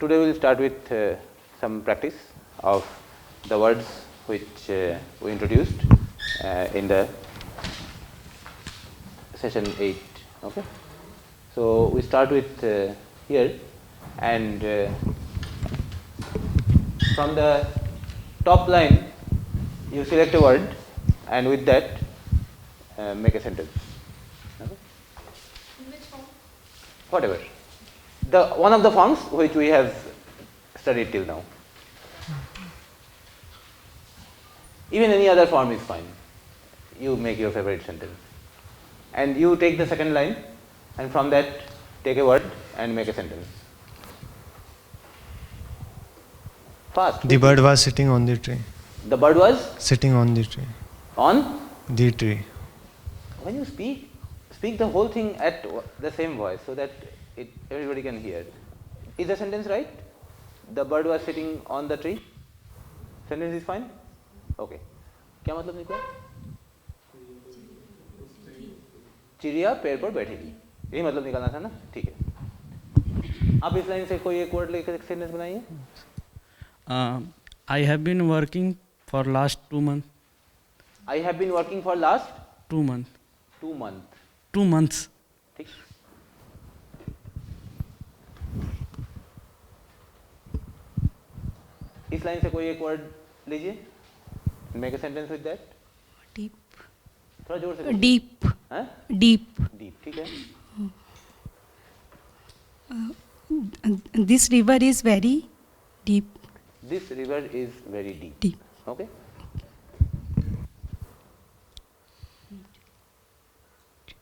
today we will start with some practice of the words which we introduced in the session 8. Okay. So we start with here, and from the top line you select a word, and with that make a sentence. Okay. In which form? Whatever. One of the forms which we have studied till now. Even any other form is fine. You make your favorite sentence. And you take the second line, and from that take a word and make a sentence. Fast. The bird was sitting on the tree. The bird was Sitting on the tree. on. The tree. When you speak the whole thing at the same voice so that everybody can hear. Is the sentence right? The bird was sitting on the tree. Sentence is fine? Okay. क्या मतलब निकला? चिड़िया पेड़ पर बैठेगी, यही मतलब निकालना था ना? ठीक है. आप इस लाइन से कोई एक वर्ड लेकर एक सेंटेंस बनाइए. I have been working for last 2 months. I have been working for last 2 months. 2 months. 2 months. ठीक. इस लाइन से कोई एक वर्ड लीजिए. Make a sentence with that. Deep. थोड़ा जोर से. Deep. हाँ? Deep. डीप. ठीक है. This river is very deep. This river is very deep. Deep. Okay.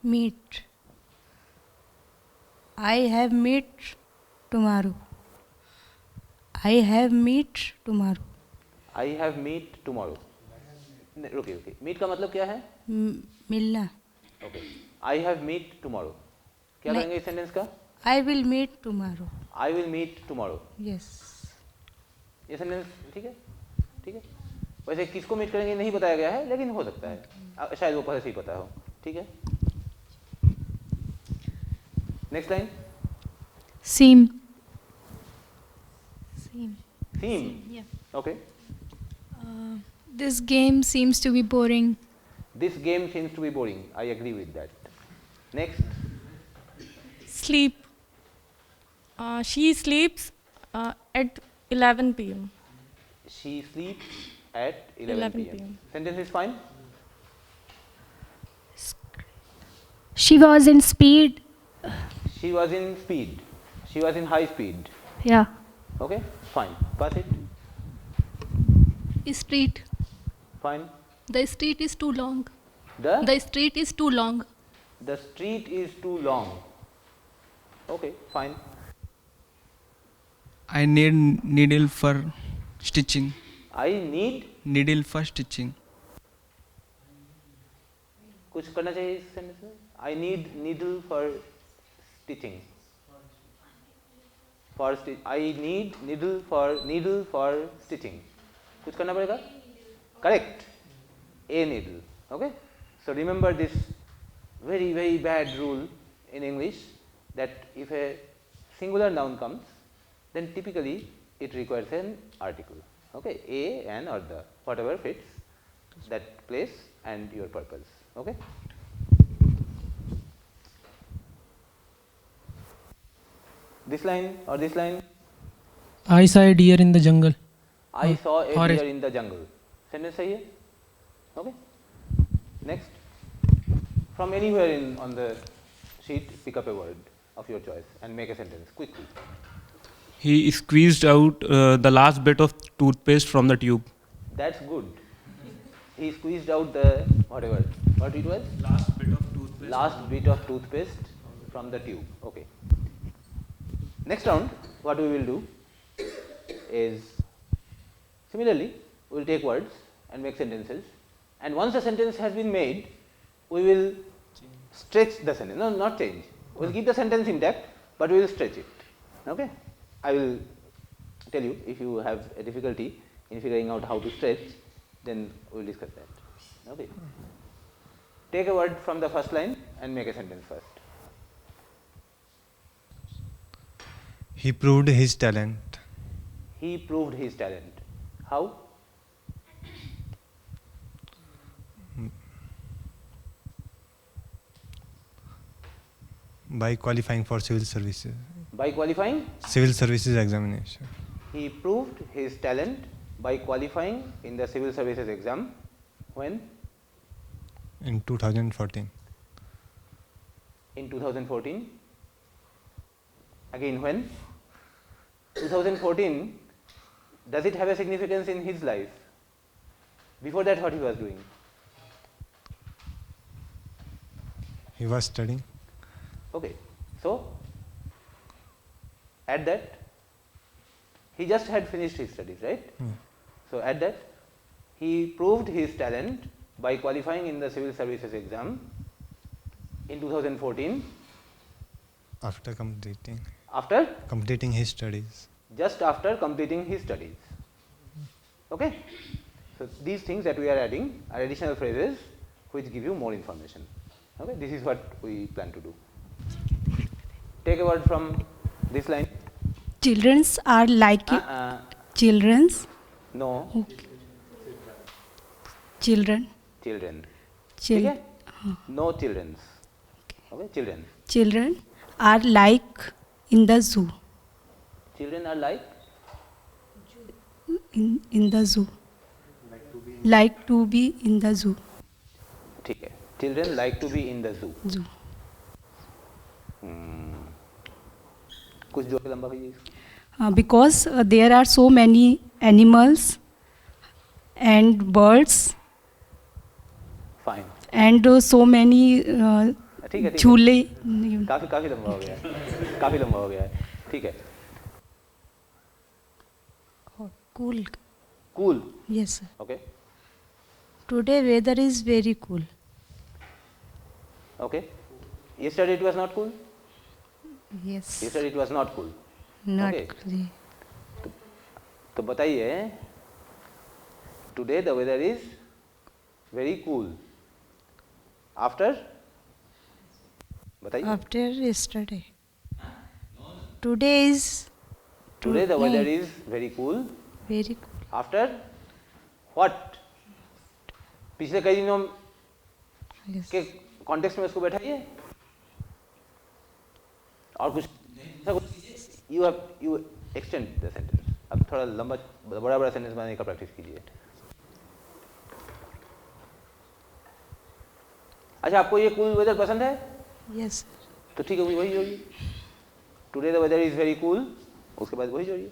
Meet. I have meet tomorrow. I have meet tomorrow. I have meet tomorrow. रुकिए. Meet का मतलब क्या है? मिलना. Okay. I have meet tomorrow. क्या नहीं. करेंगे इस सेंटेंस का? I will meet tomorrow. I will meet tomorrow. Yes. ये सेंटेंस ठीक है. ठीक है. वैसे किसको मीट करेंगे नहीं बताया गया है, लेकिन हो सकता है शायद वो पहले से ही पता हो. ठीक है. Next line. Seem. Seem. Theme. Yeah. Okay. This game seems to be boring. This game seems to be boring. I agree with that. Next. Sleep. She sleeps at 11 p.m. She sleeps at 11 11 p.m. p.m. Sentence is fine. She was in speed. She was in speed. She was in high speed. Yeah. Okay, fine. Pass it. Street. Fine. The street is too long. The street is too long. street is too long. Okay, fine. I need needle for stitching. I need. Needle for stitching. कुछ करना चाहिए इस sentence में. I need needle for stitching. I need needle for stitching. कुछ करना पड़ेगा. Correct. A needle. Okay. So remember this very very bad rule in English, that if a singular noun comes, then typically it requires an article. Okay. A, an, or the, whatever fits that place and your purpose. Okay. This line or this line. I saw a deer in the jungle. I saw a forest. deer in the jungle. Sentence सही है. Okay. Next. From anywhere on the sheet, pick up a word of your choice and make a sentence quickly. He squeezed out the last bit of toothpaste from the tube. That's good. He squeezed out the whatever. What it was? Last bit of toothpaste. Last bit of toothpaste from the tube. Okay. Next round, what we will do is, similarly, we will take words and make sentences, and once a sentence has been made, we will stretch the sentence. No, not change. We will keep the sentence intact, but we will stretch it. Okay? I will tell you if you have a difficulty in figuring out how to stretch, then we will discuss that. Okay? Take a word from the first line and make a sentence first. He proved his talent. he proved his talent. How? By qualifying for civil services. By qualifying? Civil services examination. He proved his talent by qualifying in the civil services exam. When? In 2014. In 2014. Again when? 2014. Does it have a significance in his life? Before that, what he was doing? He was studying. Okay. So, at that, he just had finished his studies, right? So, at that, he proved his talent by qualifying in the civil services exam in 2014. After completing. After? Completing his studies. Just after completing his studies. Okay? So, these things that we are adding are additional phrases which give you more information. Okay? This is what we plan to do. Take a word from this line. Childrens are like childrens. No. Okay. Children. Children. Chil- ठीक है? No childrens. Okay? Children. Children are like in the zoo. Children are like In the zoo. Like to be in the zoo. ठीक है. Children like to be in the zoo. Zoo. कुछ जोर के लंबा कीजिए. Because there are so many animals and birds Fine. and so many ठीक है. झूले. काफी लंबा हो गया है. काफी लंबा हो गया है. ठीक है. Cool. Cool. Yes, sir. Okay. Today weather is very cool. Okay. Yesterday it was not cool. Yes. Yesterday it was not cool. Not Okay. cool. तो बताइए. Today the weather is very cool. After? बताइए. After yesterday. Today is Today the weather is very cool. very cool. After what? पिछले कई दिनों Yes. के context में उसको बैठाइए. और कुछ you extend the sentence. अब थोड़ा लंबा बड़ा सेंटेंस बनाने का प्रैक्टिस कीजिए. अच्छा, आपको ये कूल वेदर पसंद है? Yes. तो ठीक है, वही जोड़िए. Today the weather is very cool. उसके बाद वही जोड़िए.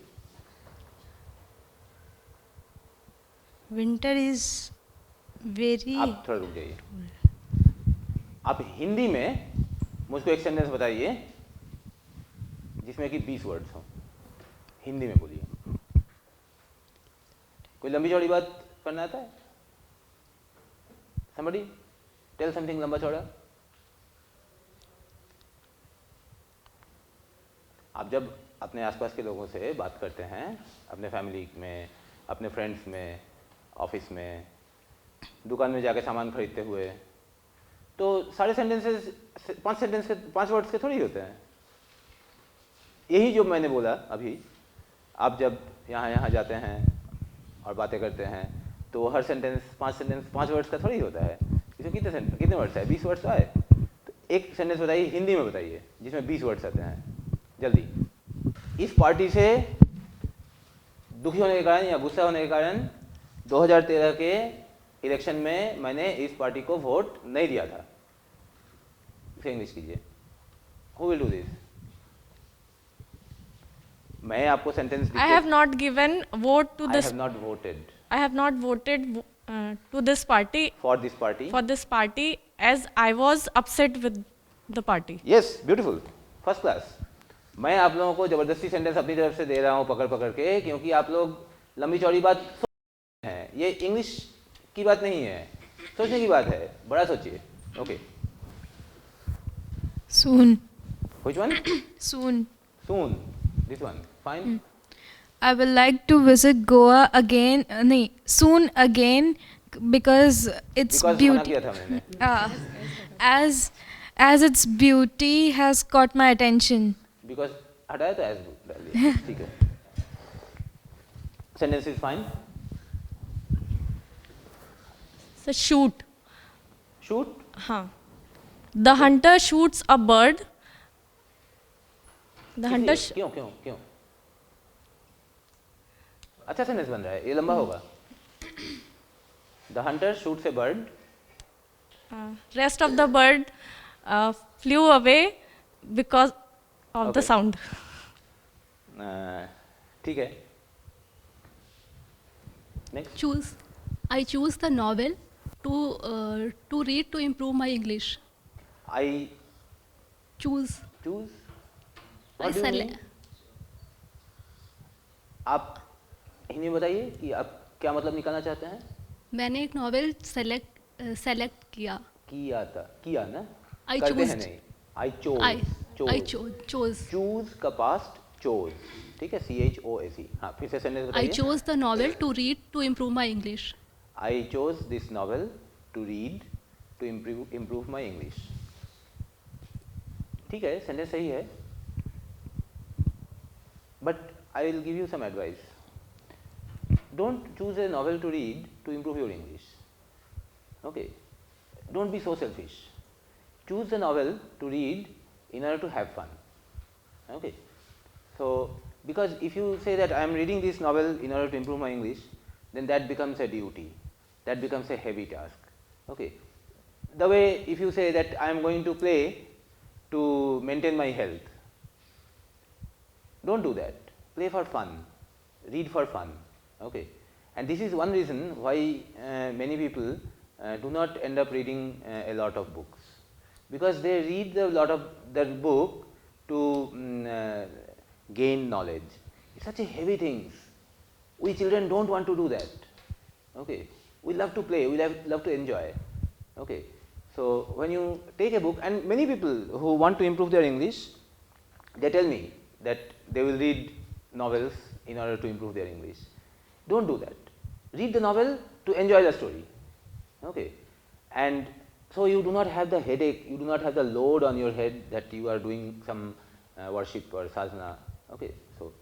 Winter is very. आप थोड़ा रुक जाइए. आप हिंदी में मुझको एक सेंटेंस बताइए जिसमें कि 20 वर्ड्स हों. हिंदी में बोलिए. कोई लंबी चौड़ी बात करना आता है? Somebody tell something लंबा चौड़ा. आप जब अपने आसपास के लोगों से बात करते हैं, अपने फैमिली में, अपने फ्रेंड्स में, ऑफिस में, दुकान में जाके सामान खरीदते हुए, तो सारे सेंटेंसेस 5 वर्ड्स के थोड़ी होते हैं. यही जो मैंने बोला अभी, आप जब यहाँ जाते हैं और बातें करते हैं तो हर सेंटेंस 5 वर्ड्स का थोड़ी होता है. इसमें कितने वर्ड्स है? 20 वर्ड्स आए. तो एक सेंटेंस बताइए, हिंदी में बताइए जिसमें 20 वर्ड्स आते हैं. जल्दी. इस पार्टी से दुखी होने के कारण या गुस्सा होने के कारण 2013 के इलेक्शन में मैंने इस पार्टी को वोट नहीं दिया था. इसे इंग्लिश कीजिए. Who will do this? मैं आपको sentence. I have not given vote to I this. have not voted I have not voted to this party. for this party. For this party, as I was upset with the party. Yes, beautiful, first class. मैं आप लोगों को जबरदस्ती sentence अपनी तरफ से दे रहा हूँ पकड़ के, क्योंकि आप लोग लंबी चौड़ी बात सोचते हैं. ये इंग्लिश की बात नहीं है, सोचने की बात है. बड़ा सोचिए. Okay. Soon. Which one? Soon. Soon. This one. Fine. I will like to visit Goa again. नहीं, soon again because its Because मना beauty. किया था मैंने. As its beauty has caught my attention. Because हटाया तो as डाल दिया. ठीक है. Sentence is fine. So shoot. Shoot. Huh. The hunter shoots a bird. The hunter. इसलिए, क्यों क्यों क्यों? अच्छा सेंटेंस बन रहा है, ये लंबा होगा. The hunter shoots a bird. Rest of the bird flew away because of the Okay. sound. ठीक है. Next. Choose. I choose the novel to read to improve my English. I Choose. choose. I What do you select. mean? आप हिंदी में बताइए कि आप क्या मतलब निकालना चाहते हैं? मैंने एक नॉवेल सेलेक्ट किया. किया ना? I करते हैं choosed. नहीं. I chose. I chose. Choose का past chose. ठीक है, CHOAC. हाँ, फिर से सेंटेंस I बताइए. chose the novel to read to improve my English. I chose this novel to read to improve my English. ठीक है, सेंटेंस सही है. But I will give you some advice. Don't choose a novel to read to improve your English. Okay. Don't be so selfish. Choose a novel to read in order to have fun. Okay. So, because if you say that I am reading this novel in order to improve my English, then that becomes a duty. That becomes a heavy task. Okay. The way if you say that I am going to play to maintain my health, don't do that. Play for fun, read for fun. Okay. And this is one reason why many people do not end up reading a lot of books, because they read a lot of that book to gain knowledge. It's such a heavy thing. We children don't want to do that. Okay. We love to play, we love to enjoy. Okay. So, when you take a book, and many people who want to improve their English, they tell me that they will read novels in order to improve their English. Don't do that. Read the novel to enjoy the story. Okay. And so you do not have the headache, you do not have the load on your head that you are doing some worship or sadhana. Okay. So,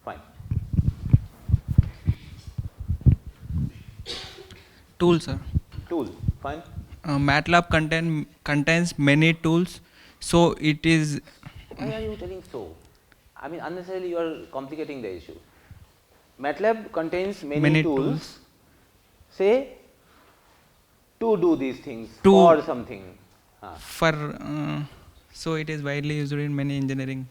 fine. Tool, sir. Tool, fine. MATLAB contains many tools, so it is. Why are you telling so? I mean, unnecessarily you are complicating the issue. MATLAB contains many tools. Say to do these things or something. So it is widely used in many engineering.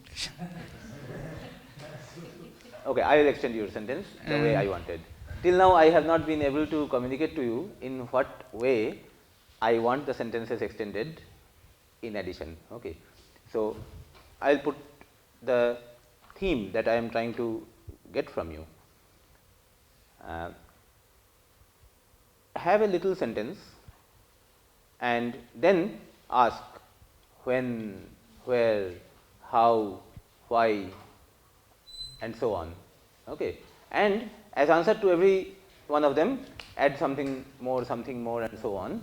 Okay, I will extend your sentence the way I wanted. Till now I have not been able to communicate to you in what way I want the sentences extended in addition. Okay. So, I will put the theme that I am trying to get from you. Have a little sentence and then ask when, where, how, why, and so on. Okay. And as answer to every one of them, add something more, and so on.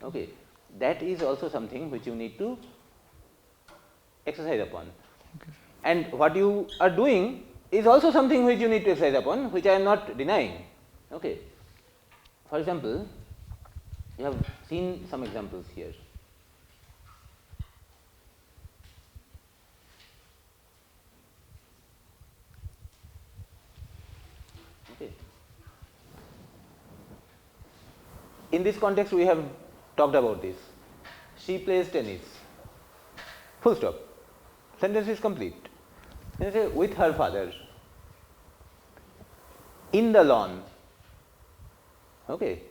Okay. That is also something which you need to exercise upon. Okay. And what you are doing is also something which you need to exercise upon, which I am not denying. Okay. For example, you have seen some examples here. Okay. In this context, we have talked about this. She plays tennis. Full stop. Sentence is complete. Then say with her father in the lawn. Okay.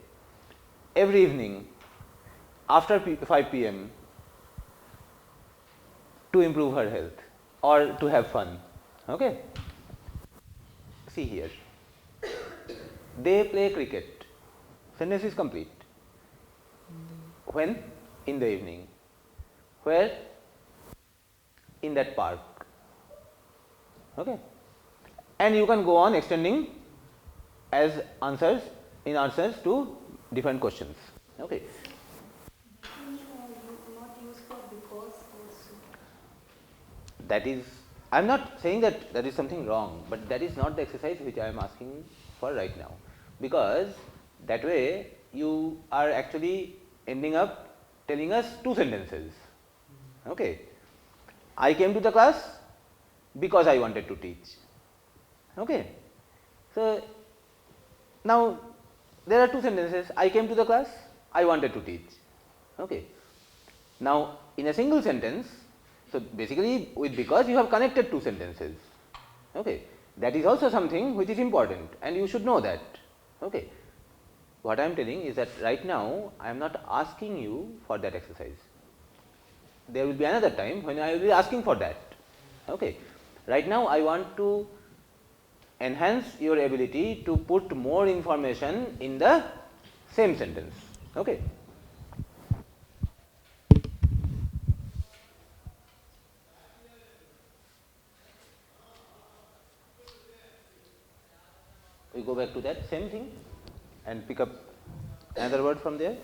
Every evening after 5 p.m. to improve her health or to have fun. Okay. See here. They play cricket. Sentence is complete. When? In the evening. Where? In that park. Okay. And you can go on extending as answers in answers to different questions. Okay. That is, I am not saying that that is something wrong, but that is not the exercise which I am asking for right now, because that way you are actually ending up telling us two sentences. Okay. I came to the class because I wanted to teach. Okay. So, now there are two sentences, I came to the class, I wanted to teach. Okay. Now, in a single sentence, so basically with because you have connected two sentences. Okay. That is also something which is important and you should know that. Okay. What I am telling is that right now I am not asking you for that exercise. There will be another time when I will be asking for that. Okay. Right now I want to enhance your ability to put more information in the same sentence. Okay. We go back to that same thing and pick up another word from there.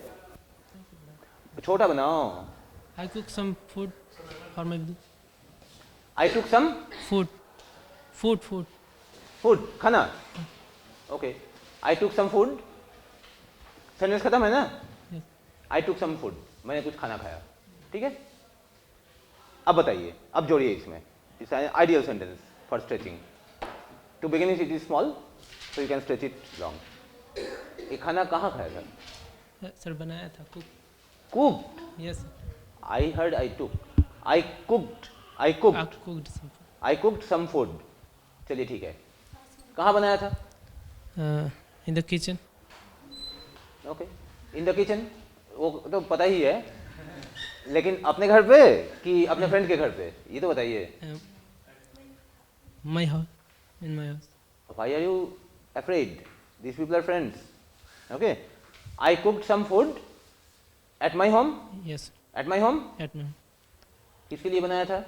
छोटा बनाओ. I cook some food for my I took some food. Food. food, खाना. Okay. I took some food. Sentence खत्म है ना? Yes. I took some food. मैंने कुछ खाना खाया. ठीक है? अब बताइए. अब जोड़िए इसमें. It's an ideal sentence for stretching. To begin with, it is small, so you can stretch it long. ये खाना कहाँ खाया था? सर बनाया था cook. Cooked. Yes. I heard I took. I cooked. I cooked some food. I cooked some food. चलिए ठीक है. कहाँ बनाया था? In the kitchen. Okay. In the kitchen. वो तो पता ही है. लेकिन अपने घर पे कि अपने फ्रेंड के घर पे? ये तो बताइए. My house. In my house. Why are you afraid? These people are friends. Okay. I cooked some food at my home. Yes. At my home. At my किसके लिए बनाया था?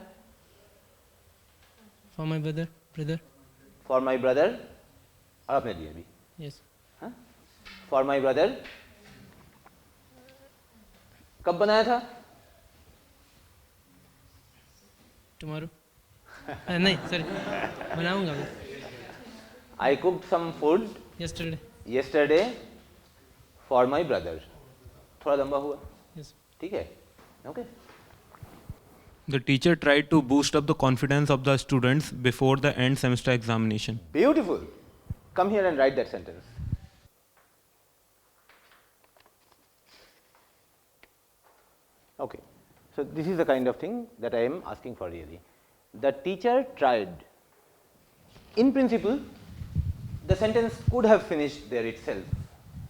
for my brother. For my brother. और अपने लिए भी. Yes. हाँ? For my brother. कब बनाया था? Tomorrow. नहीं sorry. बनाऊंगा मैं. I cooked some food yesterday for my brother. थोड़ा लंबा हुआ. Yes. ठीक है. Okay. The teacher tried to boost up the confidence of the students before the end semester examination. Beautiful. Come here and write that sentence. Okay. So this is the kind of thing that I am asking for really. The teacher tried. In principle, the sentence could have finished there itself.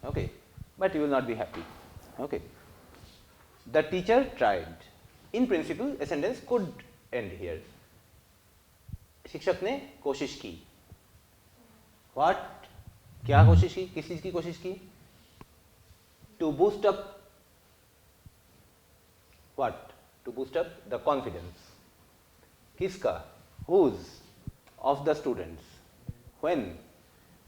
Okay. But you will not be happy. Okay. The teacher tried. In principle, a sentence could end here. शिक्षक ने कोशिश की. What? क्या कोशिश की? किस चीज की कोशिश की? To boost up what? To boost up the confidence. किसका? Whose? Of the students. When?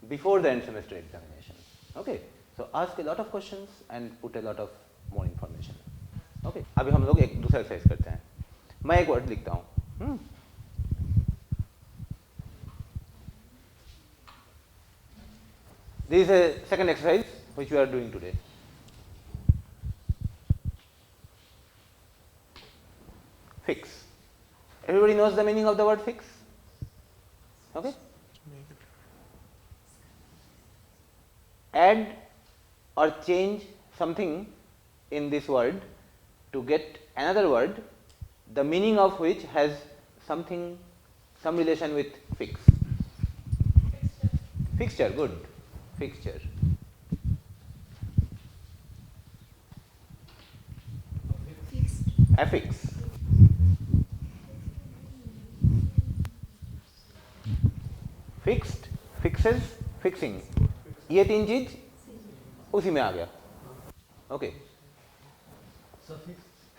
Before the end semester examination. Okay. So ask a lot of questions and put a lot of more information. Okay. अभी हम लोग एक दूसरा exercise करते हैं. मैं एक वर्ड लिखता हूँ. This is a second exercise which we are doing today. Fix. Everybody knows the meaning of the word fix? Okay. Add or change something in this word to get another word, the meaning of which has something, some relation with fix. Fixture, good. Fixture. Affix. Fixed, fixes, fixing. ये तीन चीज उसी में आ गया. Okay.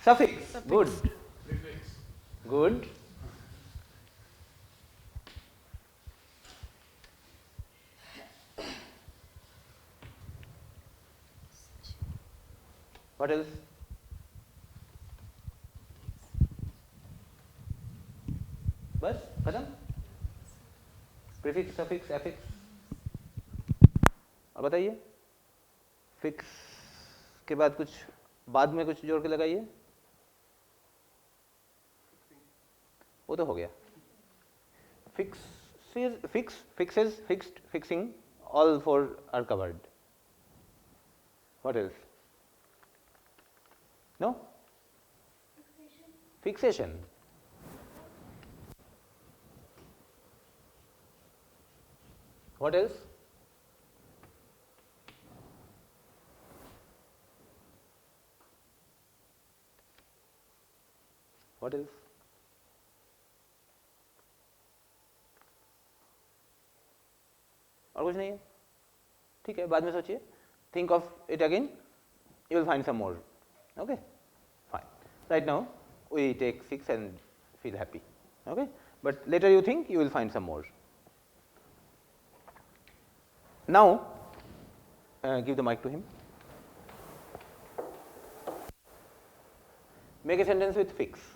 Suffix. Good. Good. What else? बस खत्म. Prefix, suffix, affix. अब बताइए, फिक्स के बाद कुछ बाद में कुछ जोड़ के लगाइए, वो तो हो गया। Fixes, fixed, fixing, all four are covered. What else? No? Fixation. What else? What else? और कुछ नहीं है, ठीक है, बाद में सोचिए, think of it again, you will find some more. Okay, fine. Right now we take 6 and feel happy. Okay, but later you think you will find some more. Now give the mic to him. Make a sentence with fix.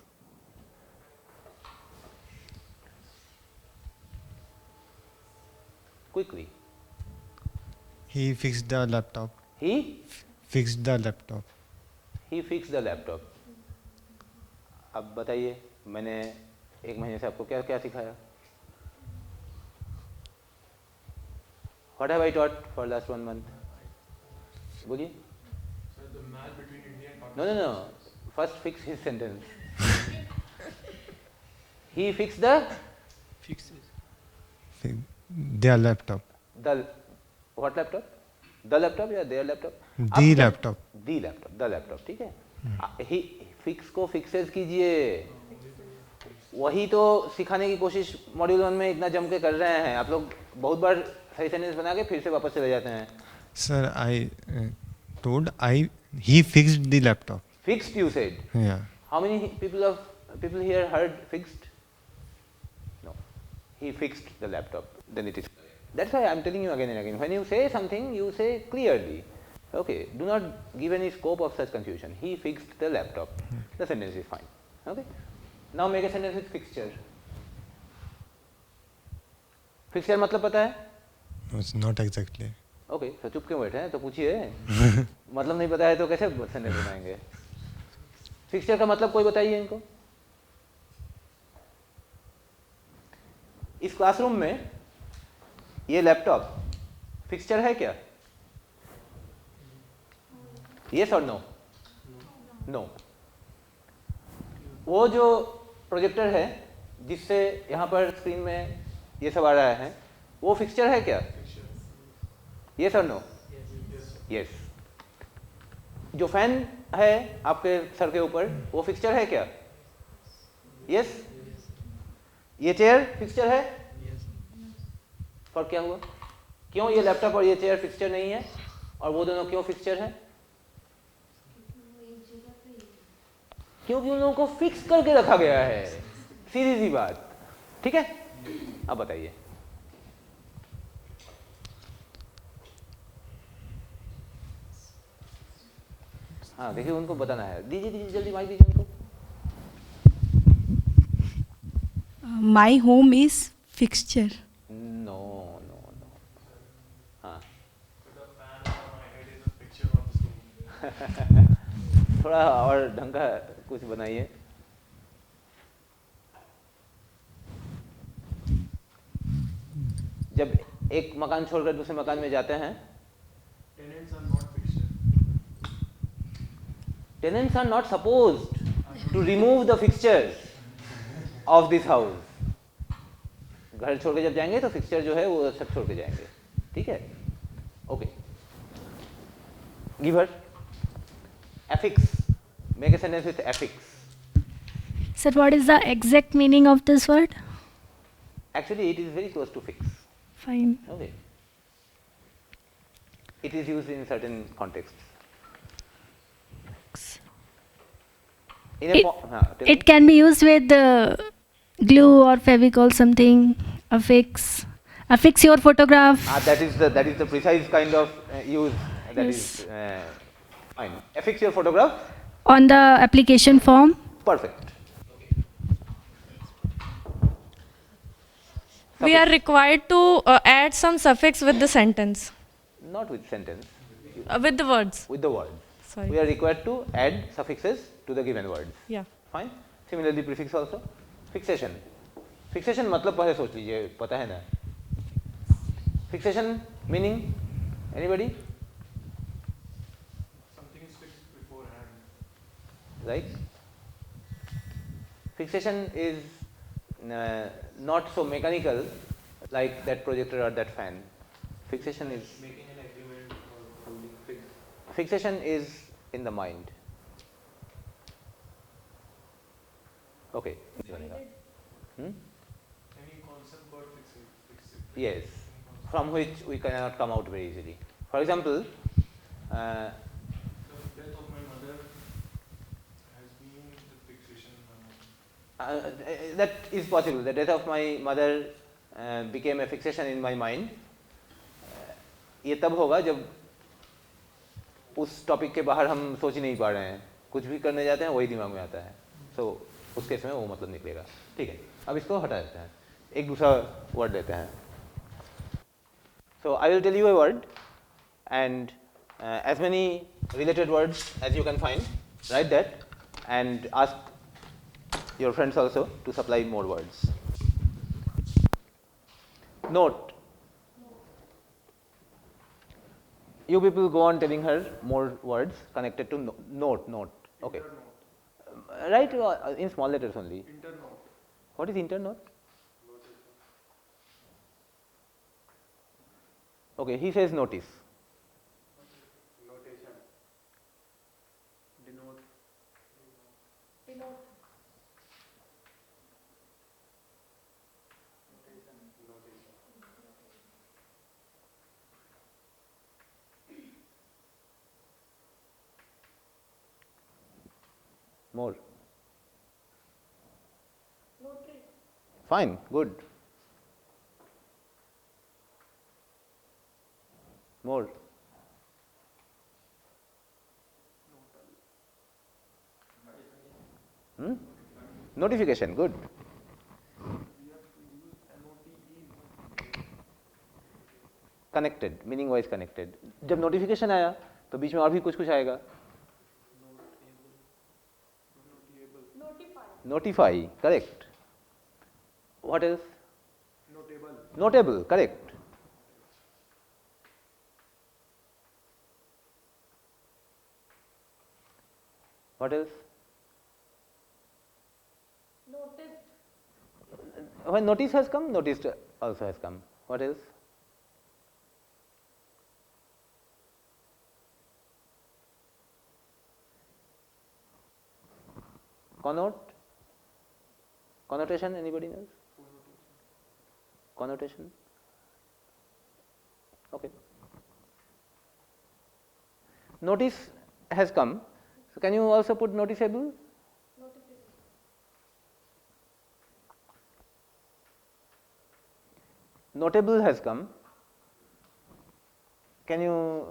Quickly. He fixed the laptop. He Fixed the laptop. fixed the laptop. अब बताइए, मैंने एक महीने से आपको क्या क्या सिखाया? What have I taught for last 1 month? बोलिए. No. First fix his sentence. He fixed the Their laptop. what laptop? The laptop या their laptop? The laptop. The laptop, ठीक है. ही फिक्स को फिक्सेस कीजिए, वही तो सिखाने की कोशिश मॉड्यूल 1 में इतना जम के कर रहे हैं। आप लोग बहुत बार सही सेंटेंस बना के फिर से वापस चले जाते हैं। Sir, I told he fixed the laptop. Fixed, you said. Yeah. How many people here heard fixed? No. He fixed the laptop. Then it is. That's why I am telling you again and again. When you say something, you say clearly. Okay. Do not give any scope of such confusion. He fixed the laptop. The sentence is fine. Okay. Now make a sentence with fixture. Fixture मतलब पता है? No, it's not exactly. Okay, तो चुप क्यों बैठे हैं? तो पूछिए। मतलब नहीं पता है तो कैसे सेंटेंस बनाएंगे? फिक्सचर का मतलब कोई बताइए इनको। इस क्लासरूम में ये लैपटॉप फिक्सचर है क्या? यस और नो? नो। वो जो प्रोजेक्टर है जिससे यहाँ पर स्क्रीन में ये सब आ रहा है, वो फिक्सचर है क्या? यस और नो? यस। जो फैन है आपके सर के ऊपर, वो फिक्सचर है क्या? यस। ये चेयर फिक्सचर है? फर्क क्या हुआ? क्यों ये लैपटॉप और ये चेयर फिक्सचर नहीं है और वो दोनों क्यों फिक्सचर है? क्योंकि उन लोगों को फिक्स करके रखा गया है। सीधी सी बात, ठीक है? अब बताइए। हाँ देखिए, उनको बताना है। दीजिए जल्दी माइक दीजिए उनको। My home is fixture. No. हाँ थोड़ा और ढंग का कुछ बनाइए। जब एक मकान छोड़कर दूसरे मकान में जाते हैं, tenants are not supposed to remove the fixtures of this house. घर छोड़ के जब जाएंगे तो फिक्सचर जो है वो सब छोड़ के जाएंगे, ठीक है? Okay. Give her affix. Make a sentence with affix. Sir, what is the exact meaning of this word? Actually, it is very close to fix. Fine. Okay. It is used in certain contexts. In a tell It me. can be used with glue or Fevicol something. Affix. Affix your photograph. That is the precise kind of use. That Yes. is fine. Affix your photograph. On the application form. Perfect. We are required to add some suffix with the sentence. not with sentence, With the words. with the word. Sorry. We are required to add suffixes to the given words. Yeah. Fine. Similarly, prefix also. Fixation. Fixation मतलब पहले सोच लीजिए, पता है ना? Fixation meaning anybody? Something is fixed beforehand. Right? Fixation is not so mechanical like that projector or that fan. Fixation is Making an agreement or holding fixed. fixation is in the mind. Okay. Hmm? Any concept got fixed. Yes, from which we cannot come out very easily. For example, The death of my mother has been the fixation in my mind. that is possible. The death of my mother became a fixation in my mind. ये तब होगा जब उस topic के बाहर हम सोच ही नहीं पा रहे हैं, कुछ भी करने जाते हैं वही दिमाग में आता है. सो उस केस में वो मतलब निकलेगा. ठीक है, अब इसको हटा देते हैं, एक दूसरा वर्ड लेते हैं. So I will tell you a word and as many related words as you can find, write that and ask your friends also to supply more words. Note. You people go on telling her more words connected to note. Okay. Write in small letters only. Internote. What is internote? Okay, he says notice. Notation. Denote. More. Fine, good. More. Notification, good. Connected, meaning wise connected. जब notification आया तो बीच में और भी कुछ आएगा. Notify, correct. What else? Notable, correct. What else? When notice has come, noticed also has come. What else? Connote? Connotation, anybody knows? Connotation? Okay. Notice has come. So can you also put noticeable? Notable has come. Can you?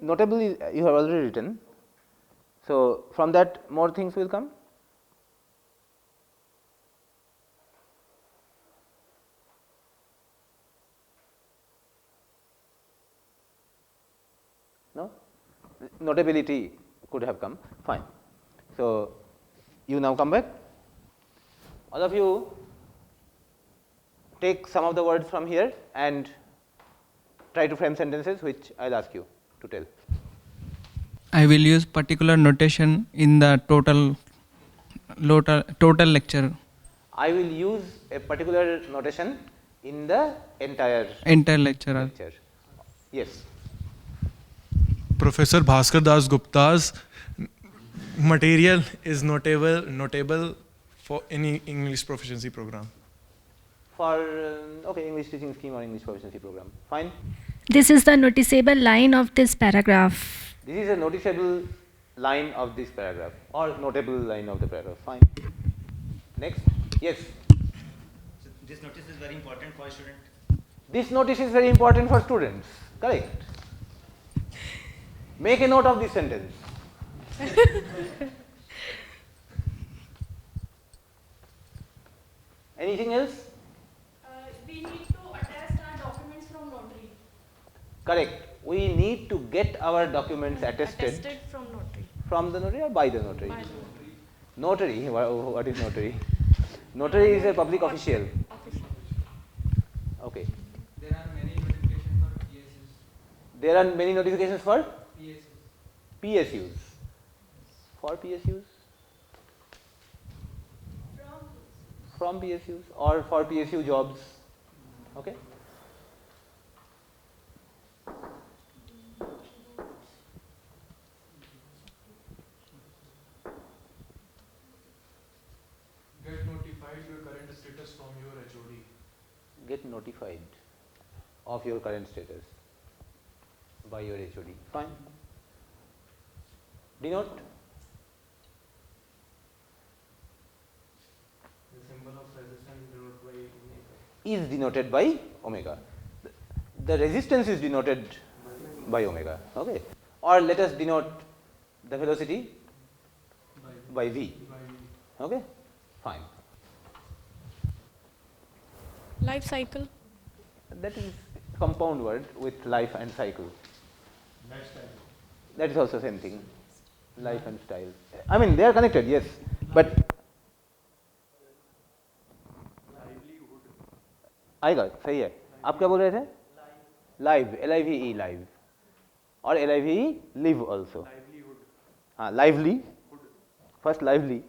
Notable is, you have already written. So from that more things will come. No? Notability could have come. Fine. So you now come back. All of you take some of the words from here and try to frame sentences which I'll ask you to tell. I will use particular notation in the total lecture. I will use a particular notation in the entire lecture. lecture. Yes. Professor Bhaskar Das Gupta's material is notable for any English proficiency program. For okay, English teaching scheme or English proficiency program. Fine. This is the noticeable line of this paragraph. This is a noticeable line of this paragraph or notable line of the paragraph. Fine. Next. Yes. So this notice is very important for a student. This notice is very important for students. Correct. Make a note of this sentence. Anything else? We need to attest our documents from notary. Correct. We need to get our documents attested Attested from notary. from the notary or by the notary. By the Notary, what is notary? Notary is a public official. official. Okay. There are many notifications for PSUs. There are many notifications for PSUs. PSUs. For PSUs? From PSUs or for PSU jobs. Okay. Get notified your current status from your HOD. Get notified of your current status by your HOD. Fine. Denote. The symbol of resistance denoted by omega. Is denoted by omega. The resistance is denoted by omega. Okay. Or let us denote the velocity by v. Okay. Fine. Life cycle. That is compound word with life and cycle. That is also same thing. Life and style. I mean they are connected, yes, but आएगा सही है. आप क्या बोल रहे थे? Live, L-I-V-E, live, or L-I-V-E, live also. हाँ, lively. First lively.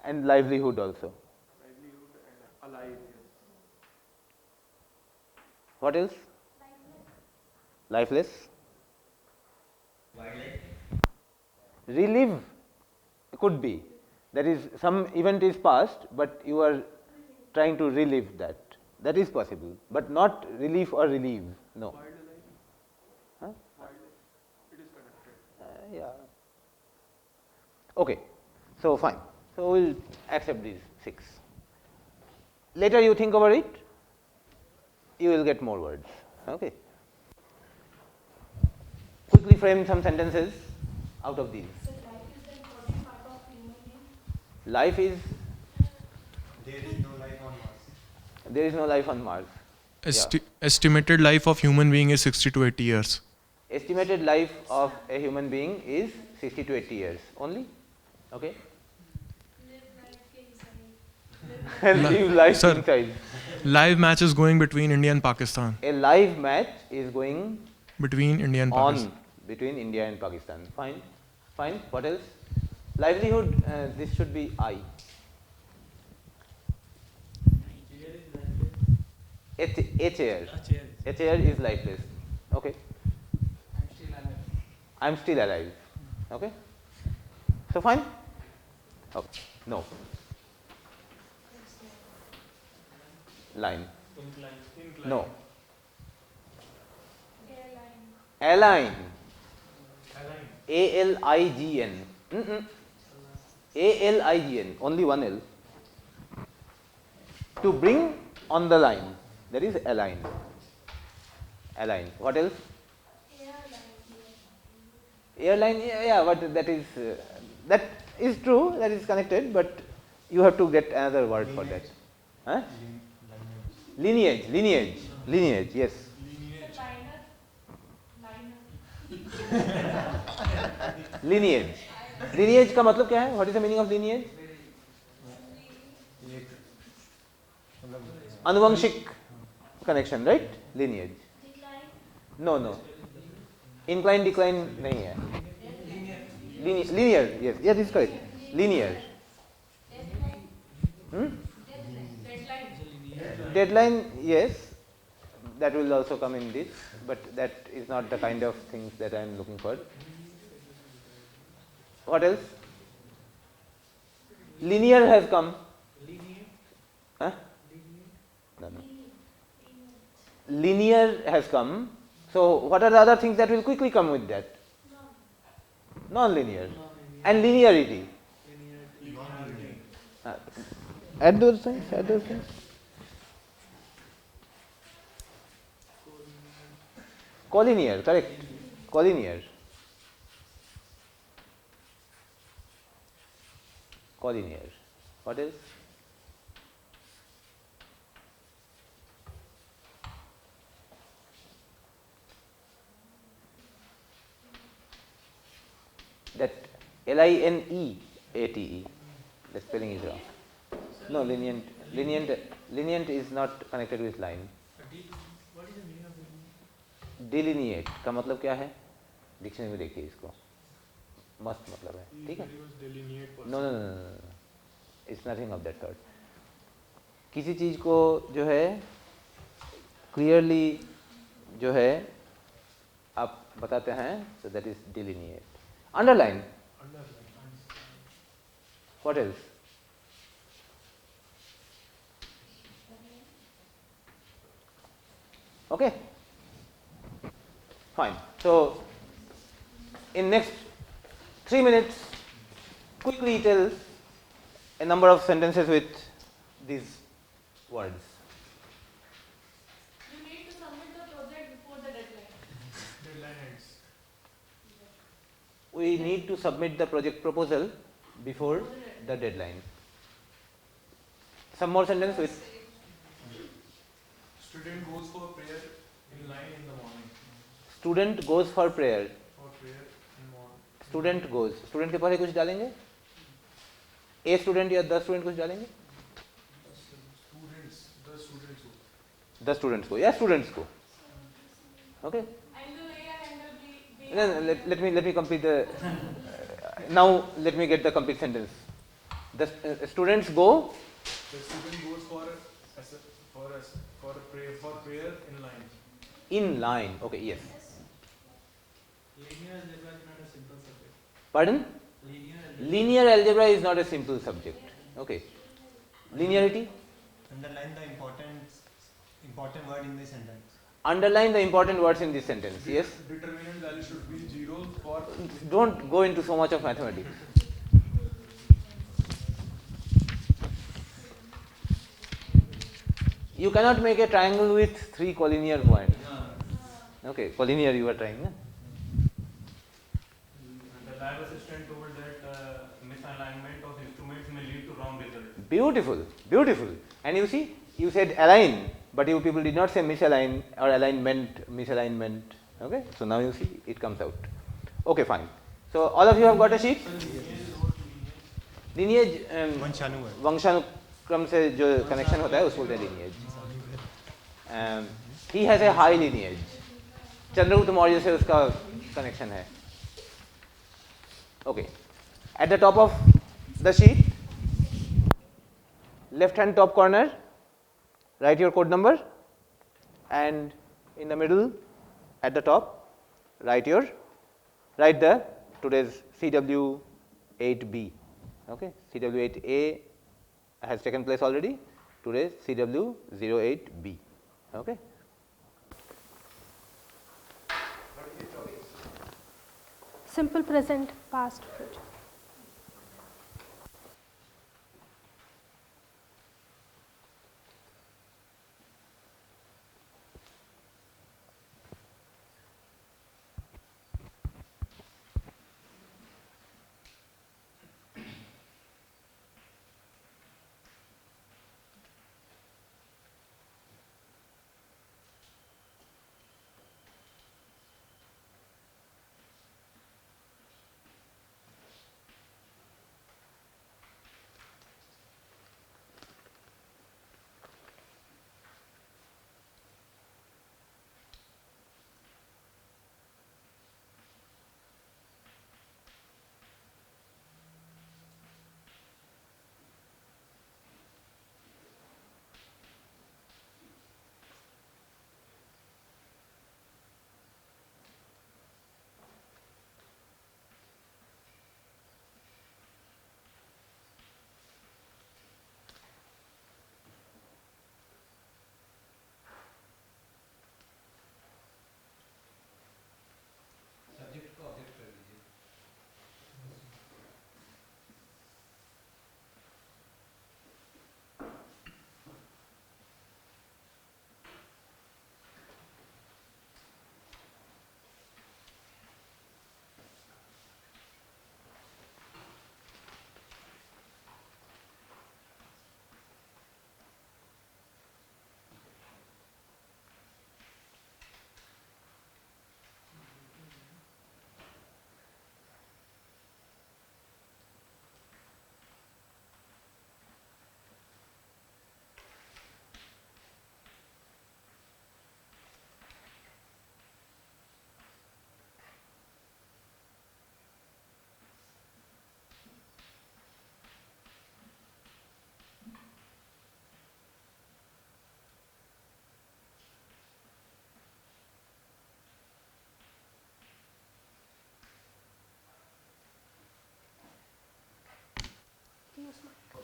And livelihood also. What else? Lifeless. Relive could be. That is, some event is past, but you are trying to relive that. That is possible, but not relief or relieve. No. Huh? Yeah. Okay. So fine. So we'll accept these 6. Later you think over it, you will get more words. Okay. Quickly frame some sentences out of these. Life is. There is no life on Mars. There is no life on Mars. Estimated life of human being is 60 to 80 years. Estimated life of a human being is 60 to 80 years only. Okay. Live life Sir. inside. Live match is going between India and Pakistan. A live match is going Between India and Pakistan. on between India and Pakistan. Fine. Fine. What else? Livelihood. This should be I. A chair. A chair is lifeless. Okay. I'm still alive. Okay. So fine. Okay. No. Line. No. Align. A-L-I-G-N. A-L-I-G-N. Only one L. To bring on the line. That is align. Align. What else? Airline. Yeah, but that is true. That is connected, but you have to get another word for that. Huh? Lineage. Lineage. Lineage. Yes. Lineage. Lineage का मतलब क्या है? What is the meaning of lineage? अनुवंशिक connection, right? Lineage. No, no. Incline, decline नहीं है. Linear. Yes. Yeah, this is correct. Linear. Deadline. Yes. That will also come in this, but that is not the kind of things that I am looking for. What else? Linear has come. Huh? No, no. Linear has come. So what are the other things that will quickly come with that? Non-linear. And linearity. Add those things. Add those things. Collinear, correct. Collinear. Collinear. What else? Lineate. The spelling is wrong. No, lenient is not connected with line. Delineate का मतलब क्या है? Dictionary में देखिए इसको. मस्त मतलब है, ठीक है? No no no, it's nothing of that sort. किसी चीज को जो है क्लियरली जो है आप बताते हैं, so that is delineate. Underline. What else? Okay. Fine. So in next 3 minutes, quickly tell a number of sentences with these words. You need to submit the project before the deadline. Deadline ends. We need to submit the project proposal before the deadline. Some more sentence with Student goes for prayer in line in the morning. student goes for prayer. For prayer in morning. Student goes. Student के पहले कुछ डालेंगे? A student या the student कुछ डालेंगे? The students go. The students को या students को. Okay. And the layer handle be Then let me complete the. Now let me get the complete sentence. The students go. The student goes for prayer in line. In line. Okay. Yes. Linear algebra is not a simple subject. Pardon? Linear algebra is not a simple subject. Okay. Linearity. Underline the important word in the sentence. Underline the important words in this sentence. Yes. Determinant value should be 0 for. Don't go into so much of mathematics. You cannot make a triangle with 3 collinear points. Okay, collinear you are trying. Na? The lab assistant told that misalignment of instruments may lead to wrong result. Beautiful, beautiful. And you see, you said align, but you people did not say misalign or alignment, misalignment. Okay, so now you see it comes out. Okay, fine. So all of you have got a sheet? Lineage वंशानुक्रम से जो connection होता है उसको बोलते हैं lineage. He has a high lineage. Chandragupta Maurya से उसका connection है. Okay. At the top of the sheet, left hand top corner, write your code number, and in the middle at the top write the today's CW8B. Okay, CW8A has taken place already. Today's CW08B. Okay. Simple present, past, future.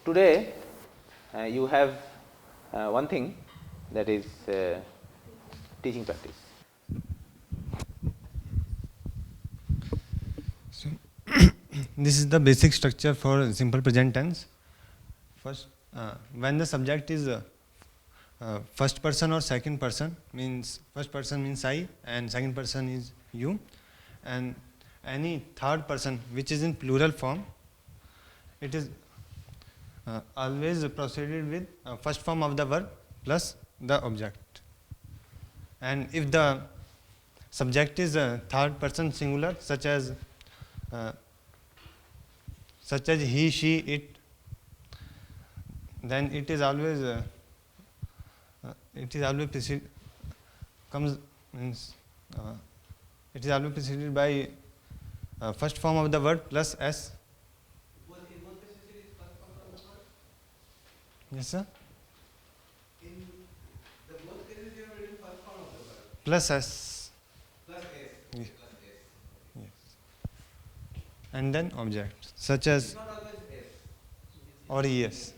today you have one thing, that is teaching practice. So this is the basic structure for simple present tense. First, when the subject is first person or second person, means first person means I and second person is you, and any third person which is in plural form, it is always proceeded with first form of the verb plus the object. And if the subject is third person singular, such as he, she, it, then it is always preceded by first form of the verb plus s. Yes, sir. In the both cases you have written first form of the verb. Plus s. Plus s. Yes. Plus s. Yes. And then object, such as It's not always s. or es.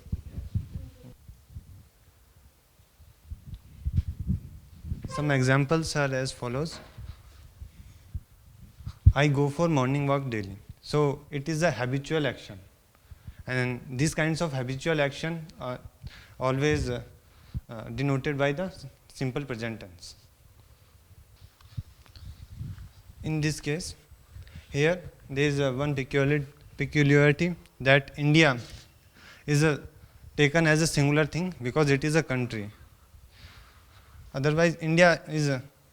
Some examples are as follows. I go for morning walk daily. So it is a habitual action. And these kinds of habitual action are always denoted by the simple present tense. In this case, here there is one peculiarity, that India is taken as a singular thing because it is a country. Otherwise, India is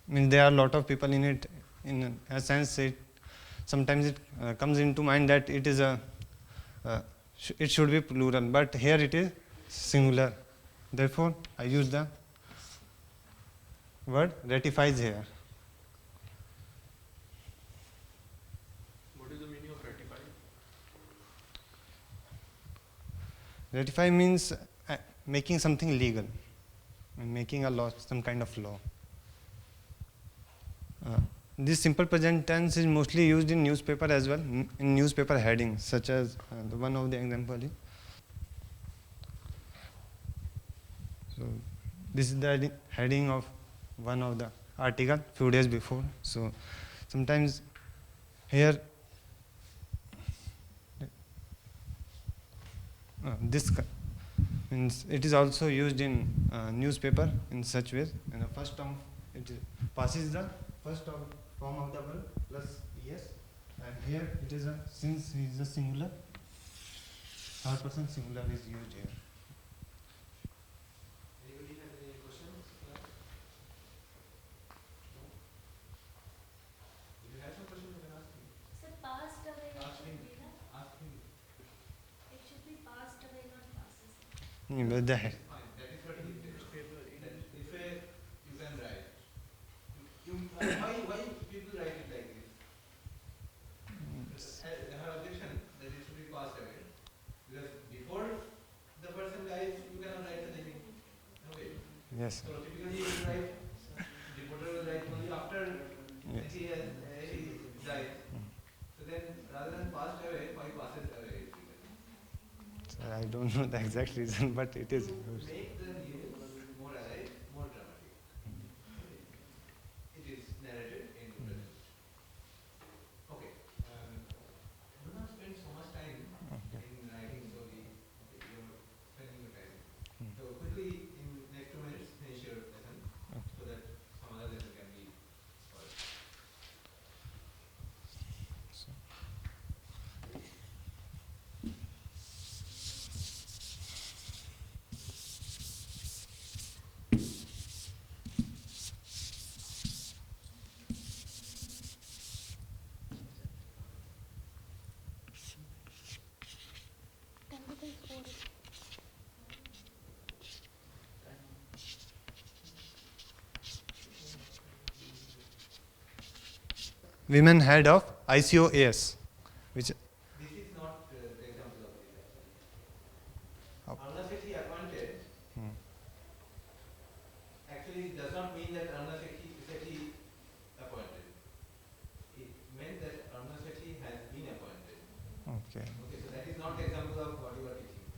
there are a lot of people in it. In a sense, sometimes it comes into mind that it is it should be plural, but here it is singular. Therefore, I use the word ratifies here. What is the meaning of ratify? Ratify means making something legal, making a law, some kind of law. This simple present tense is mostly used in newspaper as well, in newspaper headings, such as the one of the example is. So this is the heading of one of the article few days before. So sometimes here this means it is also used in newspaper in such ways. And the first term it passes the first form of the verb plus es, and here it is since it is a singular, third person singular is used here. Anybody have any questions? If you have some questions, you can ask me. Sir, passed away. Ask me. Ask me. It should be passed away, not passes. But the Fine. That is what he said. That if you can write. Why people write it like this? I have objection that it should be passed away. Because before the person dies, you cannot write the name. Okay. yes. So typically you will write, reporter will write only after Yes. he died. So then rather than passed away, why passes away? So I don't know the exact reason, but it is used. Make the news more alive, more dramatic. It is narrated in present. Okay. Do not spend so much time Okay. in writing slowly. Okay, you're spending your time. So quickly, in next 2 minutes, finish your lesson so that some other lesson can be followed. Women head of ICOAS, which This is not the example of this actually. Oh. Aruna Sethi appointed actually does not mean that Aruna Sethi appointed. It meant that Aruna Sethi has been appointed. okay. Okay, so that is not the example of what you are teaching.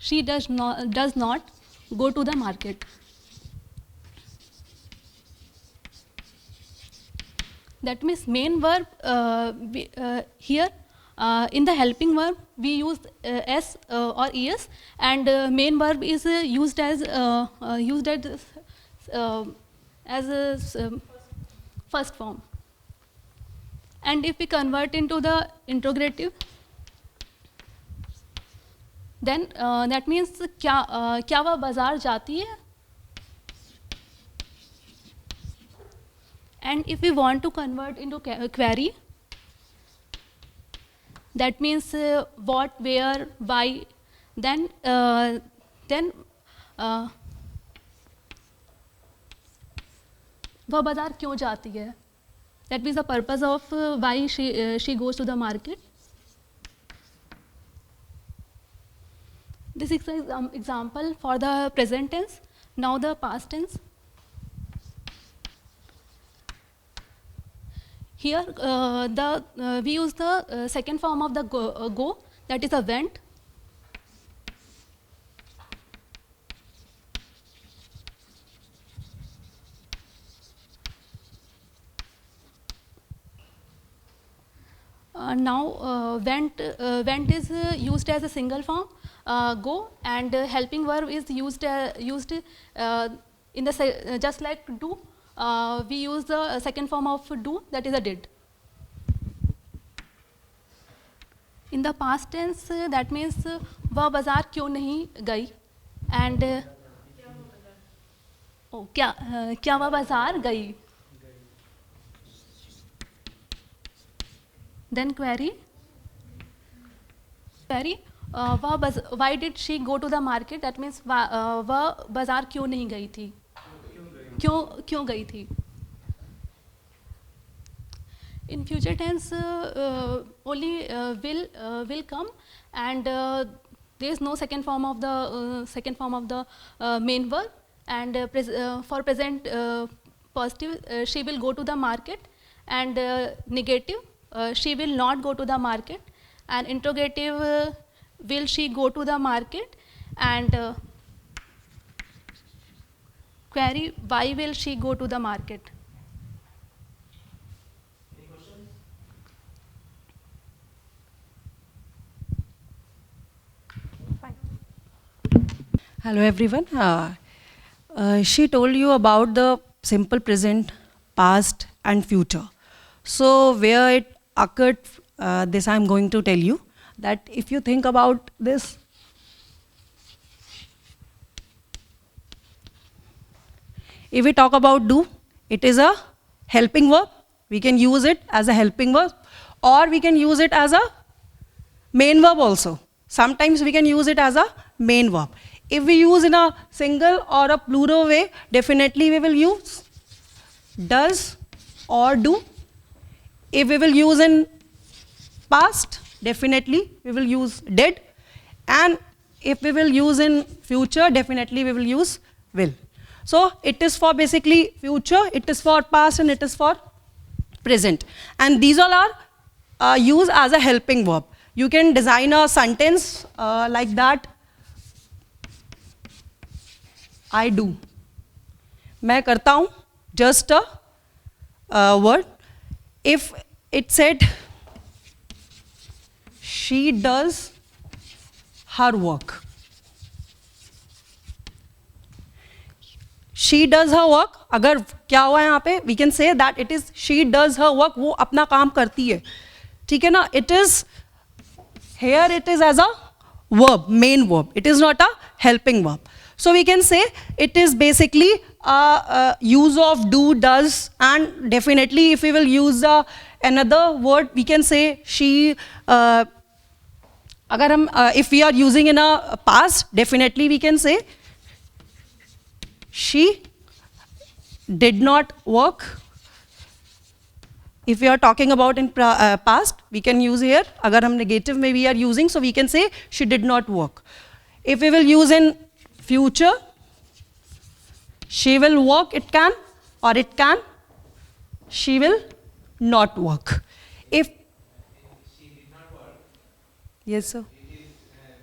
she does not go to the market. That means main verb here in the helping verb we use s or es, and main verb is used as first form. And if we convert into the interrogative, then that means क्या वह बाजार जाती है? And if we want to convert into query, that means what, where, why, then वह बाजार क्यों जाती है? That means the purpose of why she goes to the market. This is an example for the present tense. Now the past tense. Here we use the second form of the go, that is a went. Now went is used as a single form, go, and helping verb is used in the just like do. We use the second form of do, that is a did. In the past tense, that means वह बाजार क्यों नहीं गई, and क्या वह बाजार गई. Then query, why did she go to the market? That means वह बाजार क्यों नहीं गई थी, क्यों गई थी. In future tense only will come, and there is no second form of the main verb, and for present positive she will go to the market, and negative she will not go to the market, and interrogative will she go to the market, and query, why will she go to the market. Any questions? Fine. Hello everyone. She told you about the simple present, past and future. So where it occurred, this I am going to tell you, that if you think about this, if we talk about do, it is a helping verb. We can use it as a helping verb, or we can use it as a main verb also. Sometimes we can use it as a main verb. If we use in a single or a plural way, definitely we will use does or do. If we will use in past, definitely we will use did. And if we will use in future, definitely we will use will. So it is for basically future, it is for past, and it is for present. And these all are used as a helping verb. You can design a sentence like that. I do. मैं करता हूँ, just a word. If it said, she does her work. She does her work. अगर क्या हुआ यहाँ पे, we can say that it is she does her work. वो अपना काम करती है. ठीक है ना? It is, here it is as a verb, main verb. It is not a helping verb. So we can say it is basically a use of do, does, and definitely if we will use another word, we can say she. अगर हम if we are using in a past, definitely we can say she did not work. If we are talking about in past, we can use here. अगर हम negative में we are using, so we can say she did not work. If we will use in future, she will work, it can, or it can, she will not work. If she did not work, yes sir. it is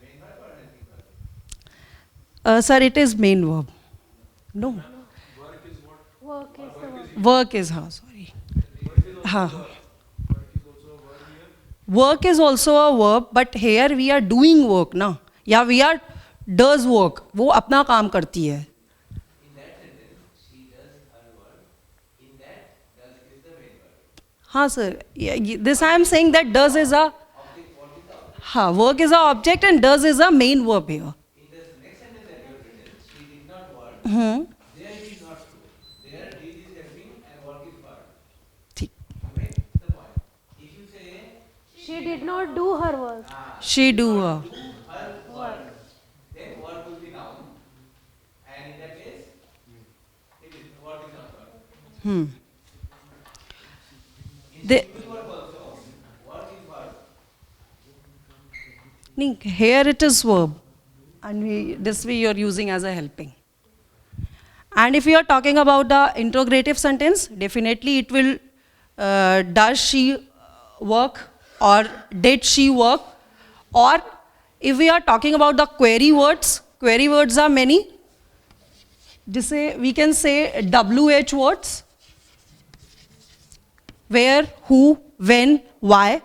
main verb or helping verb? Sir, it is main verb. No. Work is, हाँ, sorry. हाँ. Work is also a verb, but here we are doing work, ना? या we are does work. वो अपना काम करती है. हाँ sir, this I am saying that does is a, हाँ, work is a object and does is a main verb here. She did not do her work. She do her. Then work will be noun, and in that case, it is work is not verb. Here it is verb, and this we are using as a helping. And if we are talking about the interrogative sentence, definitely it will does she work or did she work, or if we are talking about the query words are many. We can say WH words, where, who, when, why.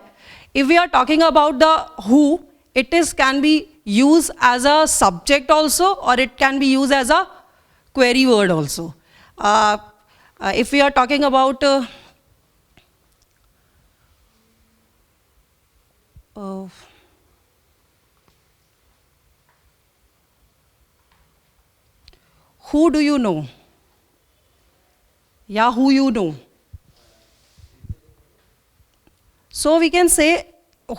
If we are talking about the who, it can be used as a subject also, or it can be used as a query word also. If we are talking about who do you know? Yeah, who you know. So we can say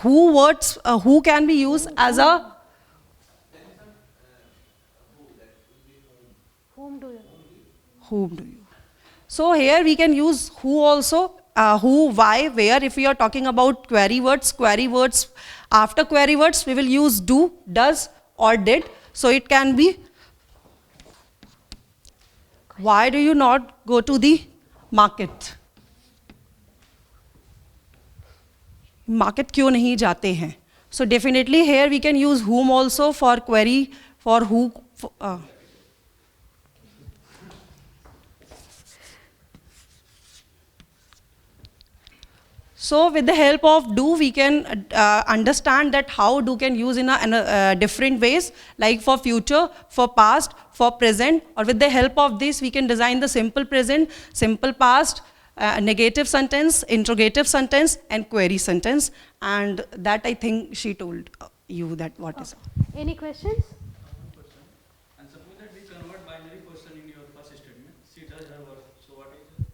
who can be used as a Whom do you? Whom do you? So here we can use who also, who, why, where. If we are talking about query words, after query words we will use do, does or did. So it can be, why do you not go to the market? Market क्यों नहीं जाते हैं? So definitely here we can use whom also for query, for who. So with the help of do, we can understand that how do can use in a different ways, like for future, for past, for present, or with the help of this we can design the simple present, simple past, negative sentence, interrogative sentence, and query sentence. And that I think she told you that what is. Any questions? And suppose that we convert binary question in your first statement. She does her work. So what is it?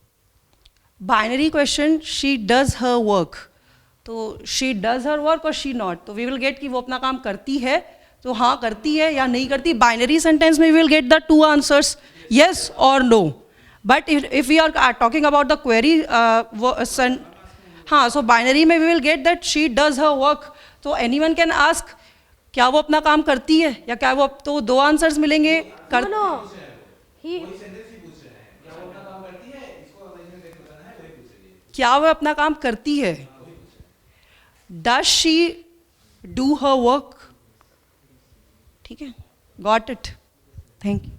Binary question, she does her work. तो she does her work or she not. तो we will get कि वो अपना काम करती है, तो हाँ करती है या नहीं करती. Binary sentence में we will get the two answers, yes or no. But if we are talking about the query, हाँ, so binary में we will get that she does her work. तो anyone can ask, क्या वो अपना काम करती है या क्या वो, तो दो आंसर्स मिलेंगे. No. क्या वो अपना काम करती है? Does she do her work? ठीक है, got it. Thank you.